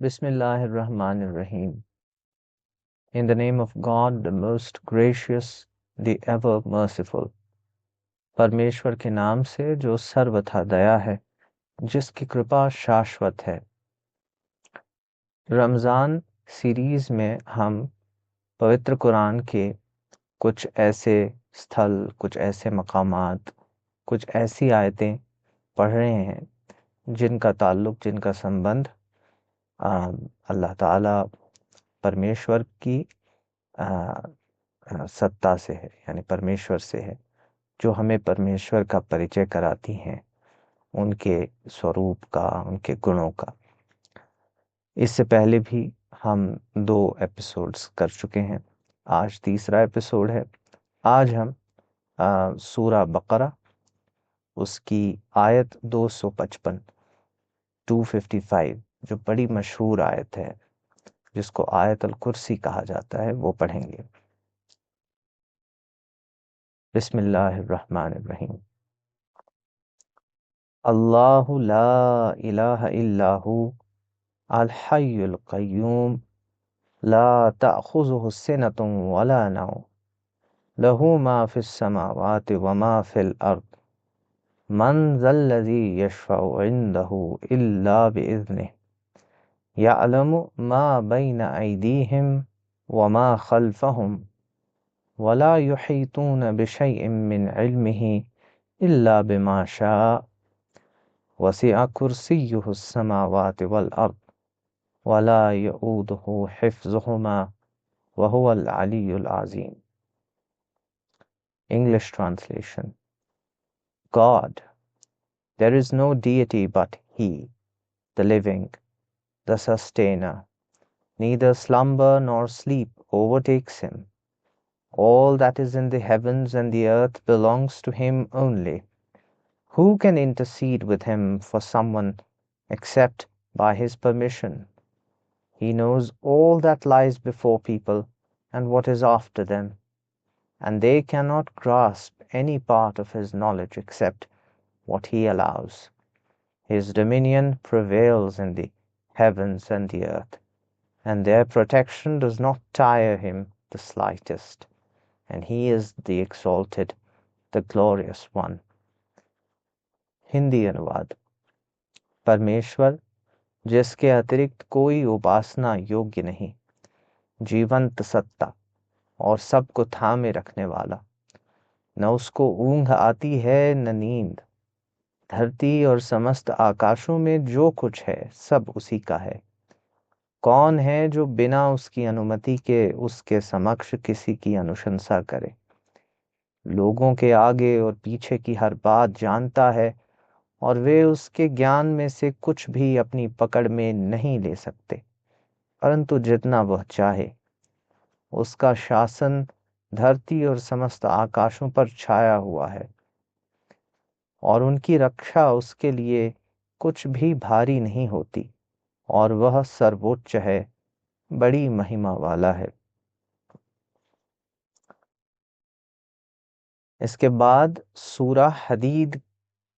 Bismillahirrahmanirrahim. In the name of God, the most gracious, the ever merciful. परमेश्वर के नाम से जो सर्वथा दया है, जिसकी कृपा शाश्वत है। रमज़ान सीरीज में हम पवित्र कुरान के कुछ ऐसे स्थल, कुछ ऐसे मकामात, कुछ ऐसी आयतें पढ़ रहे हैं जिनका ताल्लुक, जिनका संबंध अल्लाह ताला परमेश्वर की सत्ता से है, यानी परमेश्वर से है, जो हमें परमेश्वर का परिचय कराती हैं, उनके स्वरूप का, उनके गुणों का। इससे पहले भी हम 2 एपिसोड्स कर चुके हैं। आज तीसरा एपिसोड है। आज हम सूरा बकरा, उसकी आयत 255 255, जो बड़ी मशहूर आयत है, जिसको आयत अल कुर्सी कहा जाता है, वो पढ़ेंगे। बिस्मिल्लाहिर्रहमानिर्रहीम। अल्लाहु ला इलाहा इल्लाहु अल हय्युल क़य्यूम ला तअख़ुज़ुहु सिनतुन वला नौम लहू मा फ़िस समावाति व मा फ़िल अर्द मन ज़ल्लज़ी यशफ़अु इन्दहु इल्ला बिइज़्निहि यअलमु मा बैन अयदीहिम व मा ख़ल्फ़हुम वला युहीतून बिशैइन मिन इल्मिहि इल्ला बिमा शाअ वसिअ कुर्सियुहुस समावाति वल अर्द वला यऊदुहु हिफ्ज़ुहुमा वहुवल अलियुल अज़ीम। English translation. God, there is no deity but He, the living, the sustainer. Neither slumber nor sleep overtakes Him. All that is in the heavens and the earth belongs to Him only. Who can intercede with Him for someone except by His permission? He knows all that lies before people and what is after them, and they cannot grasp any part of His knowledge except what He allows. His dominion prevails in the heavens and the earth, and their protection does not tire Him the slightest, and He is the exalted, the glorious one. Hindi अनुवाद। परमेश्वर, जिसके अतिरिक्त कोई उपासना योग्य नहीं, जीवंत सत्ता और सबको थामे रखने वाला, न उसको ऊंघ आती है न नींद। धरती और समस्त आकाशों में जो कुछ है सब उसी का है। कौन है जो बिना उसकी अनुमति के उसके समक्ष किसी की अनुशंसा करे? लोगों के आगे और पीछे की हर बात जानता है, और वे उसके ज्ञान में से कुछ भी अपनी पकड़ में नहीं ले सकते, परंतु जितना वह चाहे। उसका शासन धरती और समस्त आकाशों पर छाया हुआ है, और उनकी रक्षा उसके लिए कुछ भी भारी नहीं होती, और वह सर्वोच्च है, बड़ी महिमा वाला है। इसके बाद सूरा हदीद,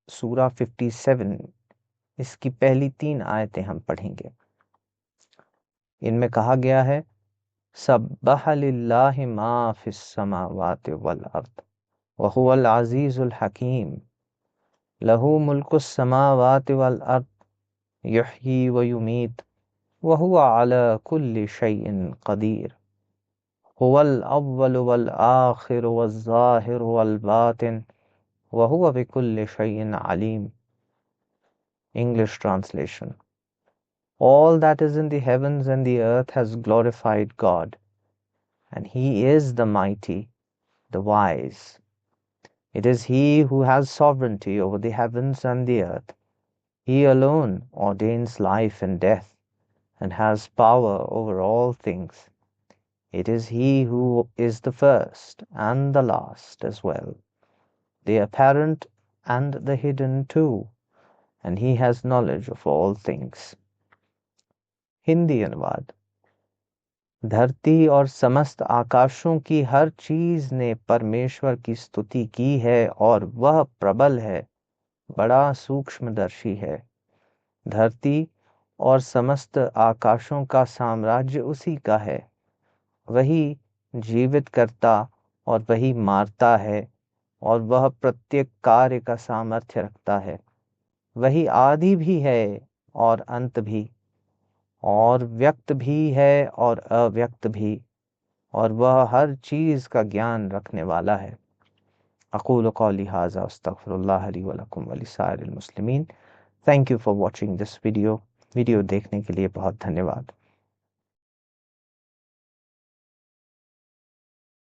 सूरा 57, इसकी पहली 3 आयतें हम पढ़ेंगे। इनमें कहा गया है, सब्बह लिल्लाहि मा फिस समावाति वल अर्द व हुवल अज़ीज़ुल हकीम लहू मुल्कुस समावाति वल अर्द युह्यी व युमीत व हुवा अला कुल्लि शैइन क़दीर हुवल अव्वल वल आखिर वल ज़ाहिर वल बातिन व हुवा बिकुल्लि शैइन Aleem. English translation. All that is in the heavens and the earth has glorified God, and He is the mighty, the wise. It is He who has sovereignty over the heavens and the earth. He alone ordains life and death, and has power over all things. It is He who is the first and the last as well, the apparent and the hidden too, and He has knowledge of all things. Hindi अनुवाद। धरती और समस्त आकाशों की हर चीज ने परमेश्वर की स्तुति की है, और वह प्रबल है, बड़ा सूक्ष्मदर्शी है। धरती और समस्त आकाशों का साम्राज्य उसी का है। वही जीवित करता और वही मारता है, और वह प्रत्येक कार्य का सामर्थ्य रखता है। वही आदि भी है और अंत भी, और व्यक्त भी है और अव्यक्त भी, और वह हर चीज का ज्ञान रखने वाला है। अक़ूलु क़ौली हाज़ा अस्तग़फ़िरुल्लाह ली व लकुम व लिसाइरिल मुस्लिमीन। Thank you for watching this video. Video देखने के लिए बहुत धन्यवाद।